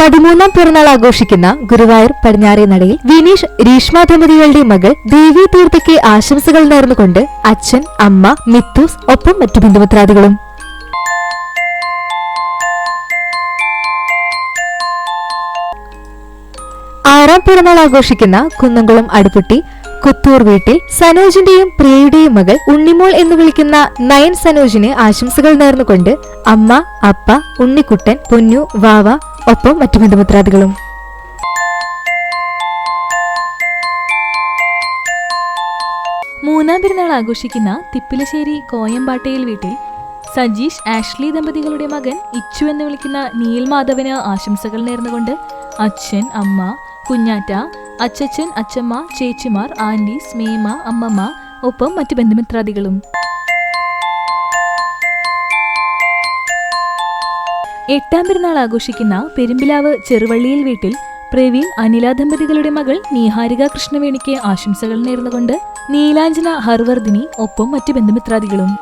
13ാം പിറന്നാൾ ആഘോഷിക്കുന്ന ഗുരുവായൂർ പടിഞ്ഞാറേ നടയിൽ വിനീഷ് രീഷ്മ ദമ്പതികളുടെ മകൾ ദേവി തീർത്ഥയ്ക്ക് ആശംസകൾ നേർന്നുകൊണ്ട് അച്ഛൻ, അമ്മ, മിത്തൂസ് ഒപ്പം മറ്റു ബന്ധുമിത്രാദികളും. ആറാം പിറന്നാൾ ആഘോഷിക്കുന്ന കുന്നംകുളം അടുപ്പുട്ടി കുത്തൂർ വീട്ടിൽ സനോജിന്റെയും പ്രിയയുടെയും മകൾ ഉണ്ണിമോൾ എന്ന് വിളിക്കുന്ന നയൻ സനോജിന് ആശംസകൾ നേർന്നുകൊണ്ട് അമ്മ, അപ്പ, ഉണ്ണിക്കുട്ടൻ, പൊന്നു, വാവ ഒപ്പം മറ്റു ബന്ധുമിത്രാദികളും. മൂന്നാം പിറന്നാൾ ആഘോഷിക്കുന്ന തിപ്പിലശ്ശേരി കോയമ്പാട്ടയിൽ വീട്ടിൽ സജീഷ് ആഷ്ലി ദമ്പതികളുടെ മകൻ ഇച്ചു എന്ന് വിളിക്കുന്ന നീൽ മാധവന് ആശംസകൾ നേർന്നുകൊണ്ട് അച്ഛൻ, അമ്മ, കുഞ്ഞാറ്റ, അച്ചച്ചൻ, അച്ചമ്മ, ചേച്ചിമാർ, ആന്റീസ്, മേമ, അമ്മമ്മ ഒപ്പം മറ്റു ബന്ധുമിത്രാദികളും. എട്ടാം പിറന്നാൾ ആഘോഷിക്കുന്ന പെരുമ്പിലാവ് ചെറുവള്ളിയിൽ വീട്ടിൽ പ്രവീൺ, അനില ദമ്പതികളുടെ മകൾ നീഹാരിക കൃഷ്ണവേണിക്ക് ആശംസകൾ നേർന്നുകൊണ്ട് നീലാഞ്ജന, ഹർവർദിനി ഒപ്പം മറ്റു ബന്ധുമിത്രാദികളും.